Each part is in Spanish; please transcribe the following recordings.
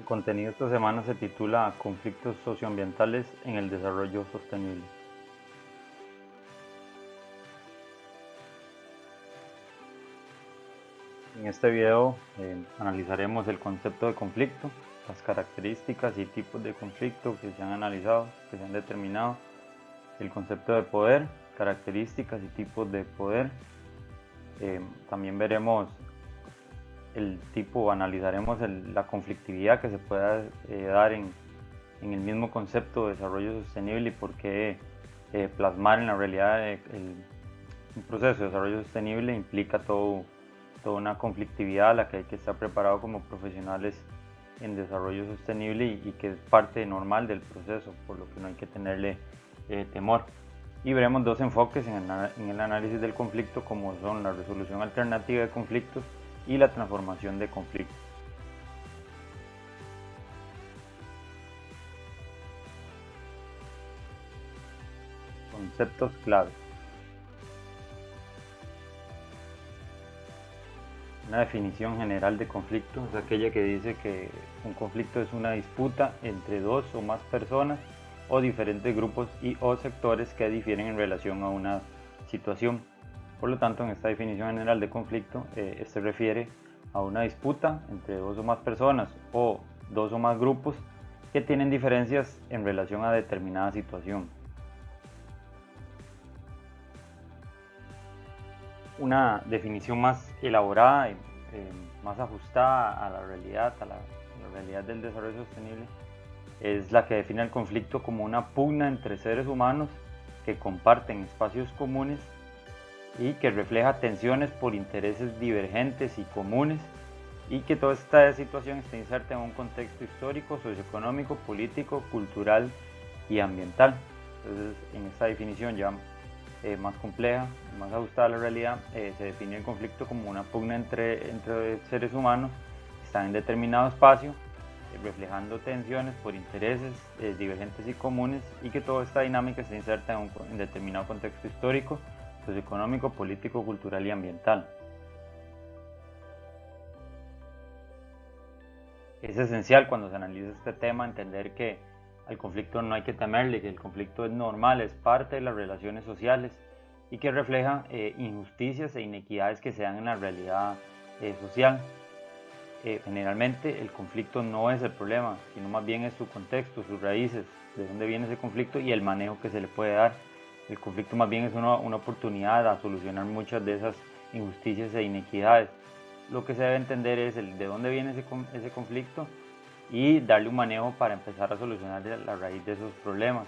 El contenido esta semana se titula Conflictos socioambientales en el desarrollo sostenible. En este video analizaremos el concepto de conflicto, las características y tipos de conflicto que se han analizado, que se han determinado, el concepto de poder, características y tipos de poder. También veremos analizaremos la conflictividad que se pueda dar en el mismo concepto de desarrollo sostenible y por qué plasmar en la realidad un proceso de desarrollo sostenible implica toda una conflictividad a la que hay que estar preparado como profesionales en desarrollo sostenible y que es parte normal del proceso, por lo que no hay que tenerle temor. Y veremos dos enfoques en el análisis del conflicto, como son la resolución alternativa de conflictos y la transformación de conflictos. Conceptos clave. Una definición general de conflicto es aquella que dice que un conflicto es una disputa entre dos o más personas o diferentes grupos y o sectores que difieren en relación a una situación. Por lo tanto, en esta definición general de conflicto, se refiere a una disputa entre dos o más personas o dos o más grupos que tienen diferencias en relación a determinada situación. Una definición más elaborada y más ajustada a la realidad, a la realidad del desarrollo sostenible, es la que define el conflicto como una pugna entre seres humanos que comparten espacios comunes y que refleja tensiones por intereses divergentes y comunes, y que toda esta situación está inserta en un contexto histórico, socioeconómico, político, cultural y ambiental. Entonces, en esta definición ya más compleja, más ajustada a la realidad, se define el conflicto como una pugna entre seres humanos que están en determinado espacio, reflejando tensiones por intereses divergentes y comunes, y que toda esta dinámica está inserta en determinado contexto histórico, socioeconómico, político, cultural y ambiental. Es esencial cuando se analiza este tema entender que al conflicto no hay que temerle, que el conflicto es normal, es parte de las relaciones sociales y que refleja injusticias e inequidades que se dan en la realidad social. Generalmente el conflicto no es el problema, sino más bien es su contexto, sus raíces, de dónde viene ese conflicto y el manejo que se le puede dar. El conflicto más bien es una oportunidad a solucionar muchas de esas injusticias e inequidades. Lo que se debe entender es de dónde viene ese conflicto y darle un manejo para empezar a solucionar la raíz de esos problemas.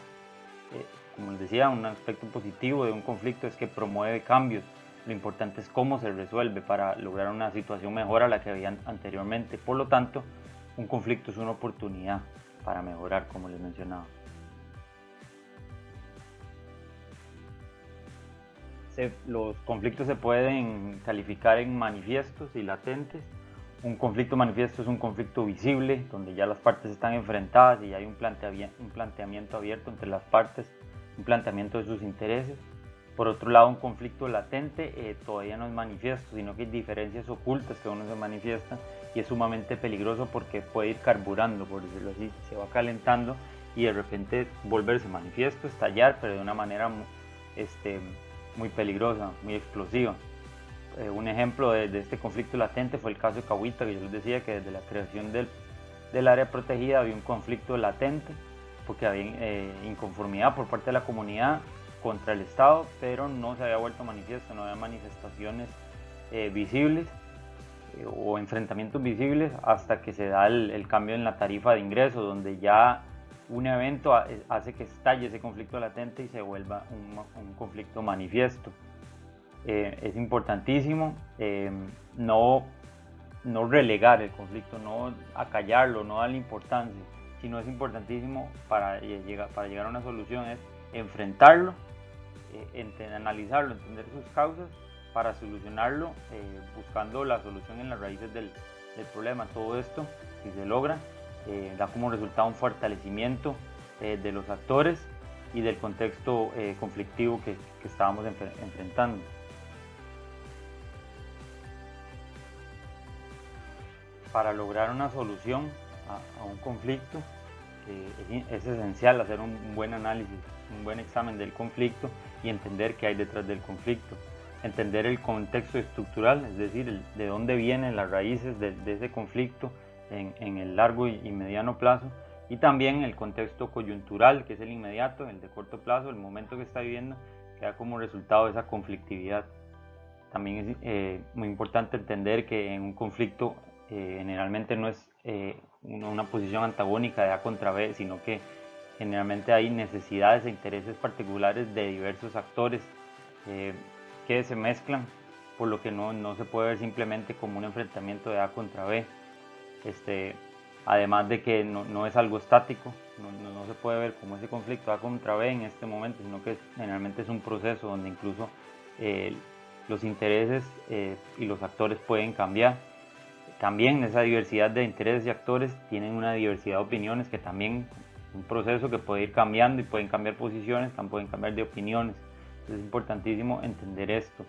Como les decía, un aspecto positivo de un conflicto es que promueve cambios. Lo importante es cómo se resuelve para lograr una situación mejor a la que había anteriormente. Por lo tanto, un conflicto es una oportunidad para mejorar, como les mencionaba. Los conflictos se pueden calificar en manifiestos y latentes. Un conflicto manifiesto es un conflicto visible, donde ya las partes están enfrentadas y hay un planteamiento abierto entre las partes, un planteamiento de sus intereses. Por otro lado, un conflicto latente todavía no es manifiesto, sino que hay diferencias ocultas que uno se manifiesta y es sumamente peligroso porque puede ir carburando, por decirlo así, se va calentando y de repente volverse manifiesto, estallar, pero de una manera muy peligrosa, muy explosiva. Un ejemplo de este conflicto latente fue el caso de Cahuita, que yo les decía que desde la creación del área protegida había un conflicto latente, porque había inconformidad por parte de la comunidad contra el Estado, pero no se había vuelto manifiesto, no había manifestaciones visibles o enfrentamientos visibles hasta que se da el cambio en la tarifa de ingreso, donde ya un evento hace que estalle ese conflicto latente y se vuelva un conflicto manifiesto. Es importantísimo no relegar el conflicto, no acallarlo, no darle importancia, sino es importantísimo para llegar a una solución es enfrentarlo, analizarlo, entender sus causas para solucionarlo, buscando la solución en las raíces del problema. Todo esto, si se logra, da como resultado un fortalecimiento de los actores y del contexto conflictivo que estábamos enfrentando. Para lograr una solución a un conflicto, es esencial hacer un buen análisis, un buen examen del conflicto y entender qué hay detrás del conflicto. Entender el contexto estructural, es decir, de dónde vienen las raíces de ese conflicto en el largo y mediano plazo, y también el contexto coyuntural, que es el inmediato, el de corto plazo, el momento que está viviendo, que da como resultado de esa conflictividad. También es muy importante entender que en un conflicto generalmente no es una posición antagónica de A contra B, sino que generalmente hay necesidades e intereses particulares de diversos actores que se mezclan, por lo que no se puede ver simplemente como un enfrentamiento de A contra B. Además de que no es algo estático, no se puede ver como ese conflicto A contra B en este momento, sino que generalmente es un proceso donde incluso los intereses y los actores pueden cambiar. También esa diversidad de intereses y actores tienen una diversidad de opiniones que también es un proceso que puede ir cambiando y pueden cambiar posiciones, pueden cambiar de opiniones. Entonces es importantísimo entender esto.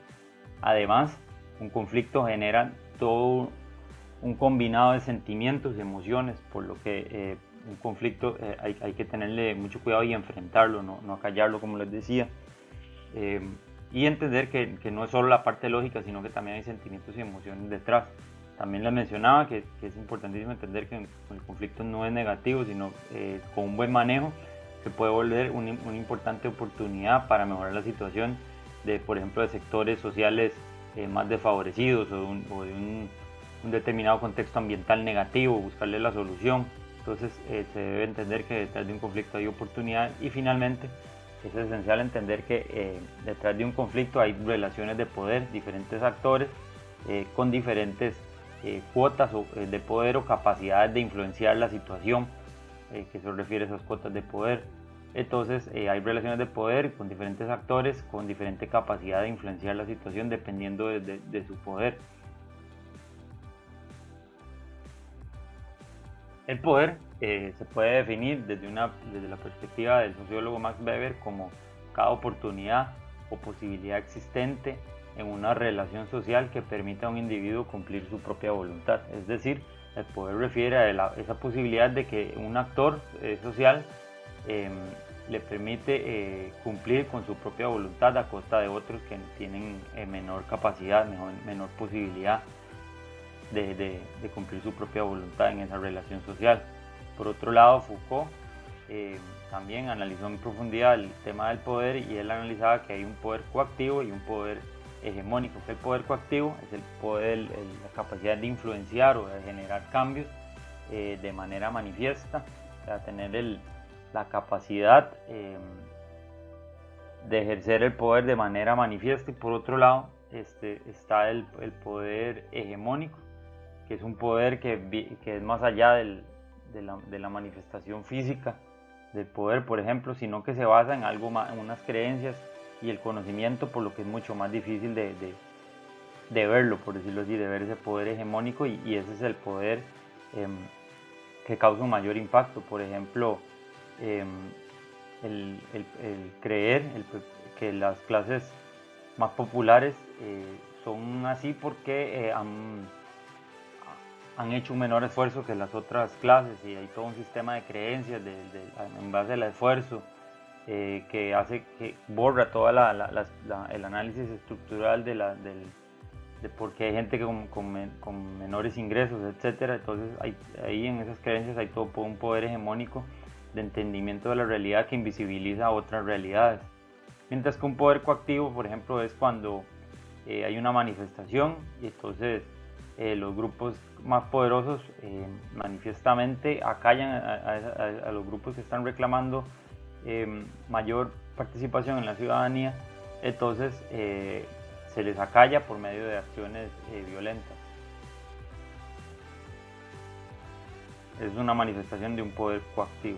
Además, un conflicto genera todo un combinado de sentimientos y emociones, por lo que un conflicto hay que tenerle mucho cuidado y enfrentarlo, no acallarlo, como les decía. Y entender que no es solo la parte lógica, sino que también hay sentimientos y emociones detrás. También les mencionaba que es importantísimo entender que el conflicto no es negativo, sino con un buen manejo se puede volver una importante oportunidad para mejorar la situación de, por ejemplo, de sectores sociales más desfavorecidos o de un determinado contexto ambiental negativo, buscarle la solución. Entonces se debe entender que detrás de un conflicto hay oportunidad, y finalmente es esencial entender que detrás de un conflicto hay relaciones de poder, diferentes actores con diferentes cuotas de poder o capacidades de influenciar la situación, que se refiere a esas cuotas de poder. Entonces hay relaciones de poder con diferentes actores con diferente capacidad de influenciar la situación dependiendo de su poder. El poder se puede definir desde la perspectiva del sociólogo Max Weber como cada oportunidad o posibilidad existente en una relación social que permita a un individuo cumplir su propia voluntad. Es decir, el poder refiere a esa posibilidad de que un actor social le permite cumplir con su propia voluntad a costa de otros que tienen menor capacidad, menor posibilidad de cumplir su propia voluntad en esa relación social. Por otro lado, Foucault también analizó en profundidad el tema del poder, y él analizaba que hay un poder coactivo y un poder hegemónico. El poder coactivo es el poder, la capacidad de influenciar o de generar cambios de manera manifiesta, o sea, tener la capacidad de ejercer el poder de manera manifiesta. Y por otro lado está el poder hegemónico, que es un poder que es más allá de la manifestación física del poder, por ejemplo, sino que se basa en en unas creencias y el conocimiento, por lo que es mucho más difícil de verlo, por decirlo así, de ver ese poder hegemónico, y ese es el poder que causa un mayor impacto. Por ejemplo, el creer que las clases más populares son así porque han hecho un menor esfuerzo que las otras clases, y hay todo un sistema de creencias en base al esfuerzo que borra todo el análisis estructural de por qué hay gente con menores ingresos, etcétera. Entonces ahí en esas creencias hay todo un poder hegemónico de entendimiento de la realidad que invisibiliza otras realidades. Mientras que un poder coactivo, por ejemplo, es cuando hay una manifestación y entonces los grupos más poderosos manifiestamente acallan a los grupos que están reclamando mayor participación en la ciudadanía. Entonces se les acalla por medio de acciones violentas. Es una manifestación de un poder coactivo.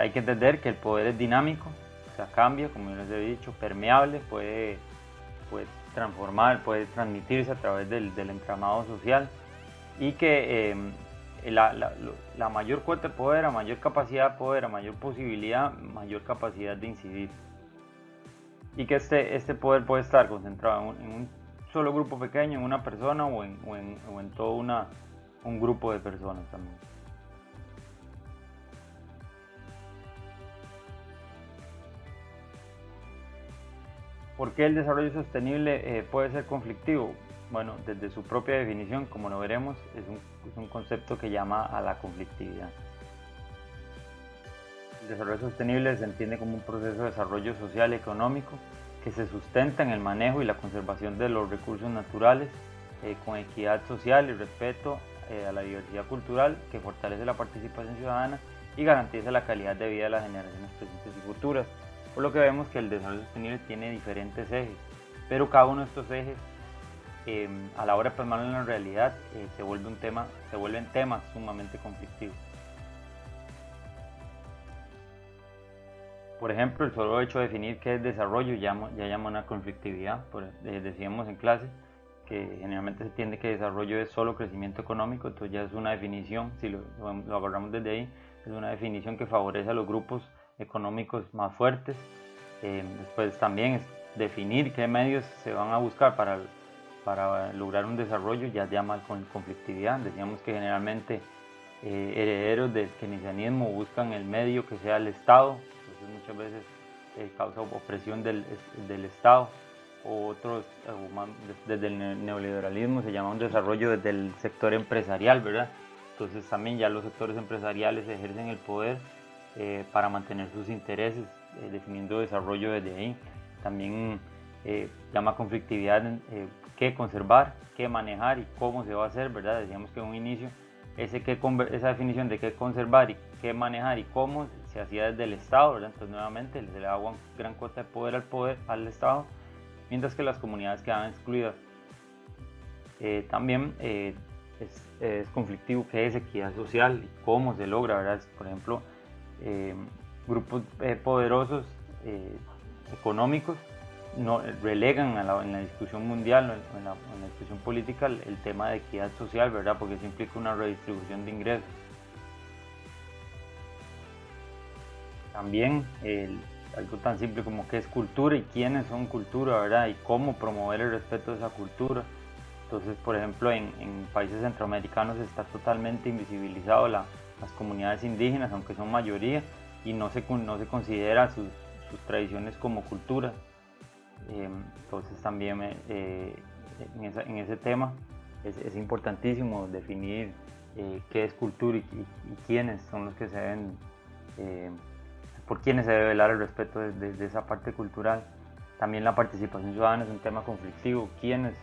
Hay que entender que el poder es dinámico, o sea, cambia, como yo les he dicho, permeable, puede transformar, puede transmitirse a través del entramado social, y que la mayor cuota de poder, a mayor capacidad de poder, a mayor posibilidad, mayor capacidad de incidir. Y que este poder puede estar concentrado en un solo grupo pequeño, en una persona o en todo un grupo de personas también. ¿Por qué el desarrollo sostenible puede ser conflictivo? Bueno, desde su propia definición, como lo veremos, es un concepto que llama a la conflictividad. El desarrollo sostenible se entiende como un proceso de desarrollo social y económico que se sustenta en el manejo y la conservación de los recursos naturales con equidad social y respeto a la diversidad cultural, que fortalece la participación ciudadana y garantiza la calidad de vida de las generaciones presentes y futuras. Por lo que vemos que el desarrollo sostenible tiene diferentes ejes, pero cada uno de estos ejes a la hora de plasmarlo en la realidad se vuelven temas sumamente conflictivos. Por ejemplo, el solo hecho de definir qué es desarrollo ya llama una conflictividad. Decíamos en clase que generalmente se entiende que desarrollo es solo crecimiento económico, entonces ya es una definición, si lo agarramos desde ahí, es una definición que favorece a los grupos económicos más fuertes. Después también es definir qué medios se van a buscar para lograr un desarrollo, ya llama conflictividad. Decíamos que generalmente herederos del keynesianismo buscan el medio que sea el Estado, entonces muchas veces causa opresión del Estado, o otros, desde el neoliberalismo se llama un desarrollo desde el sector empresarial, ¿verdad? Entonces también ya los sectores empresariales ejercen el poder para mantener sus intereses, definiendo desarrollo desde ahí. También llama conflictividad qué conservar, qué manejar y cómo se va a hacer, ¿verdad? Decíamos que en un inicio esa definición de qué conservar y qué manejar y cómo se hacía desde el Estado, ¿verdad? Entonces nuevamente se le daba gran cuota de poder al Estado, mientras que las comunidades quedaban excluidas. También es conflictivo qué es equidad social y cómo se logra, ¿verdad? Por ejemplo, grupos poderosos económicos relegan en la discusión mundial o en la discusión política el tema de equidad social, ¿verdad? Porque eso implica una redistribución de ingresos. También algo tan simple como qué es cultura y quiénes son cultura, ¿verdad? Y cómo promover el respeto de esa cultura. Entonces, por ejemplo, en países centroamericanos está totalmente invisibilizado las comunidades indígenas, aunque son mayoría, y no se considera sus tradiciones como cultura. Entonces también en ese tema es importantísimo definir qué es cultura y quiénes son los que se deben, por quiénes se debe velar el respeto de esa parte cultural. También la participación ciudadana es un tema conflictivo. ¿Quiénes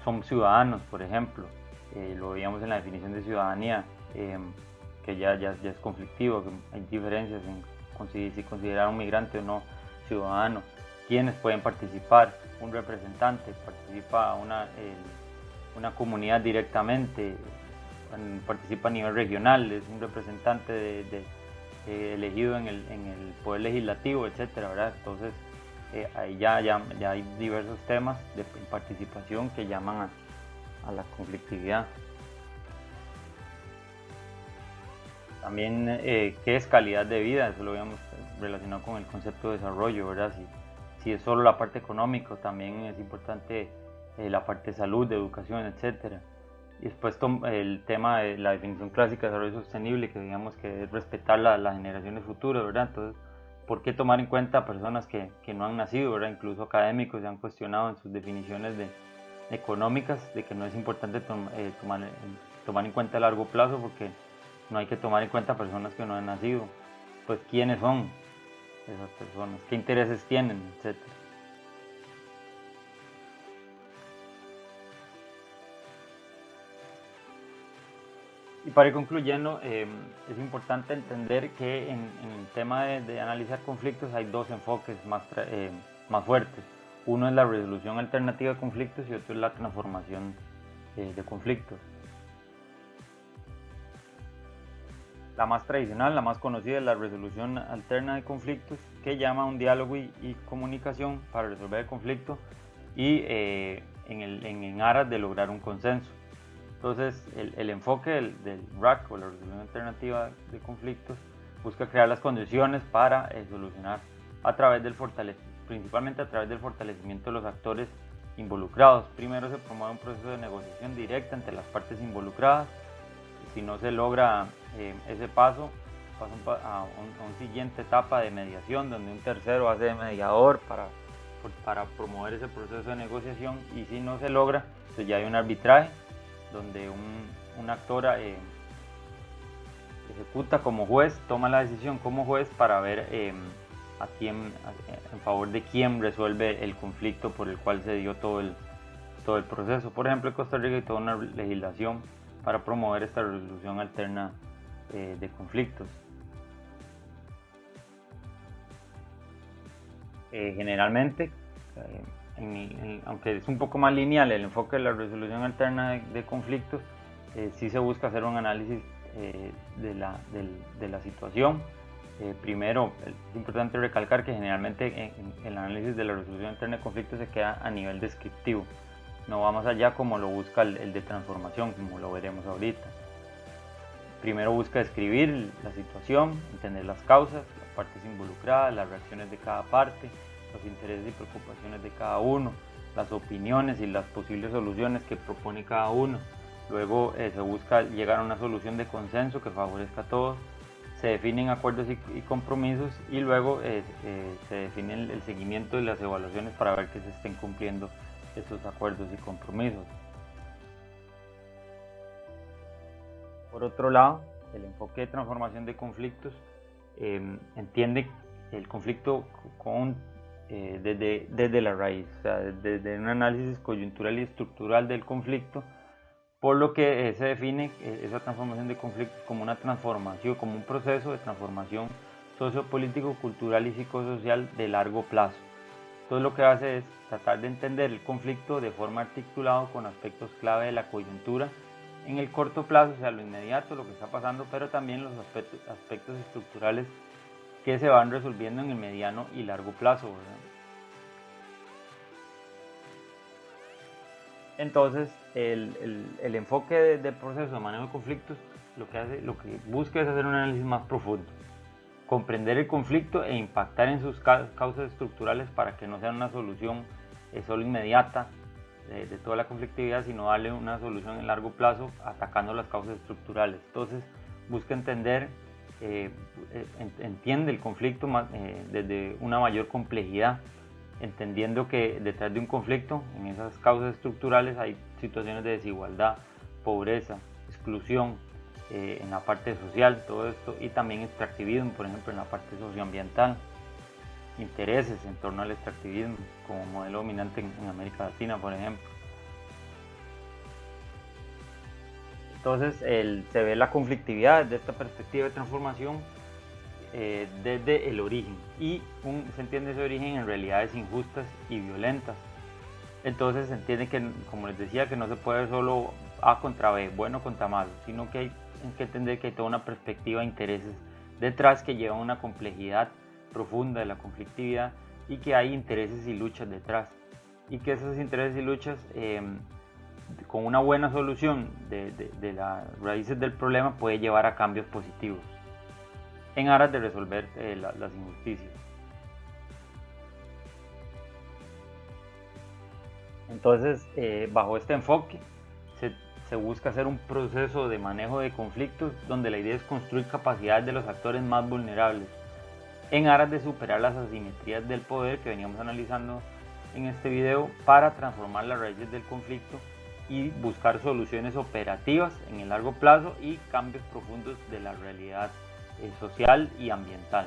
son ciudadanos, por ejemplo? Lo veíamos en la definición de ciudadanía, que ya es conflictivo, que hay diferencias en si considerar un migrante o no ciudadano. ¿Quiénes pueden participar? Un representante, participa una comunidad directamente, participa a nivel regional, es un representante elegido en el poder legislativo, etcétera, ¿verdad? Entonces ahí ya hay diversos temas de participación que llaman a la conflictividad. También qué es calidad de vida, eso lo habíamos relacionado con el concepto de desarrollo, ¿verdad? Si es solo la parte económica, también es importante la parte de salud, de educación, etcétera. Y después el tema de la definición clásica de desarrollo sostenible, que digamos que es respetar las generaciones futuras, ¿verdad? Entonces, ¿por qué tomar en cuenta a personas que no han nacido, ¿verdad? Incluso académicos se han cuestionado en sus definiciones económicas de que no es importante tomar en cuenta a largo plazo, porque no hay que tomar en cuenta personas que no han nacido. Pues, ¿quiénes son esas personas? ¿Qué intereses tienen? Etcétera. Y para ir concluyendo, es importante entender que en el tema de analizar conflictos hay dos enfoques más fuertes. Uno es la resolución alternativa de conflictos y otro es la transformación de conflictos. La más tradicional, la más conocida es la resolución alterna de conflictos, que llama a un diálogo y comunicación para resolver el conflicto y en aras de lograr un consenso. Entonces, el enfoque del RAC o la resolución alternativa de conflictos busca crear las condiciones para solucionar principalmente a través del fortalecimiento de los actores involucrados. Primero se promueve un proceso de negociación directa entre las partes involucradas. Si no se logra ese paso, pasa a una siguiente etapa de mediación, donde un tercero hace de mediador para promover ese proceso de negociación, y si no se logra, pues ya hay un arbitraje donde un actor ejecuta como juez, toma la decisión como juez para ver a quién, en favor de quién resuelve el conflicto por el cual se dio todo el proceso. Por ejemplo, en Costa Rica hay toda una legislación para promover esta resolución alterna de conflictos. Generalmente, aunque es un poco más lineal el enfoque de la resolución alterna de conflictos, sí se busca hacer un análisis de la situación. Primero, es importante recalcar que generalmente el análisis de la resolución alterna de conflictos se queda a nivel descriptivo, no va más allá como lo busca el de transformación, como lo veremos ahorita. Primero busca describir la situación, entender las causas, las partes involucradas, las reacciones de cada parte, los intereses y preocupaciones de cada uno, las opiniones y las posibles soluciones que propone cada uno. Luego se busca llegar a una solución de consenso que favorezca a todos, se definen acuerdos y compromisos, y luego se define el seguimiento y las evaluaciones para ver que se estén cumpliendo estos acuerdos y compromisos. Por otro lado, el enfoque de transformación de conflictos entiende el conflicto desde la raíz, o sea, desde un análisis coyuntural y estructural del conflicto, por lo que se define esa transformación de conflictos como una transformación, como un proceso de transformación sociopolítico, cultural y psicosocial de largo plazo. Entonces lo que hace es tratar de entender el conflicto de forma articulada con aspectos clave de la coyuntura en el corto plazo, o sea, lo inmediato, lo que está pasando, pero también los aspectos estructurales que se van resolviendo en el mediano y largo plazo, ¿verdad? Entonces, el enfoque del proceso de manejo de conflictos lo que busca es hacer un análisis más profundo, comprender el conflicto e impactar en sus causas estructurales para que no sea una solución solo inmediata de toda la conflictividad, sino darle una solución en largo plazo atacando las causas estructurales. Entonces busca entender, entiende el conflicto desde una mayor complejidad, entendiendo que detrás de un conflicto, en esas causas estructurales, hay situaciones de desigualdad, pobreza, exclusión, en la parte social, todo esto, y también extractivismo, por ejemplo, en la parte socioambiental, intereses en torno al extractivismo como modelo dominante en América Latina, por ejemplo. Entonces se ve la conflictividad desde esta perspectiva de transformación desde el origen, y se entiende ese origen en realidades injustas y violentas. Entonces se entiende que, como les decía, que no se puede solo A contra B, bueno contra malo, sino que hay que entender que hay toda una perspectiva de intereses detrás que lleva a una complejidad profunda de la conflictividad, y que hay intereses y luchas detrás, y que esos intereses y luchas con una buena solución de las raíces del problema puede llevar a cambios positivos en aras de resolver las injusticias. Entonces, bajo este enfoque se busca hacer un proceso de manejo de conflictos donde la idea es construir capacidades de los actores más vulnerables en aras de superar las asimetrías del poder que veníamos analizando en este video, para transformar las raíces del conflicto y buscar soluciones operativas en el largo plazo y cambios profundos de la realidad social y ambiental.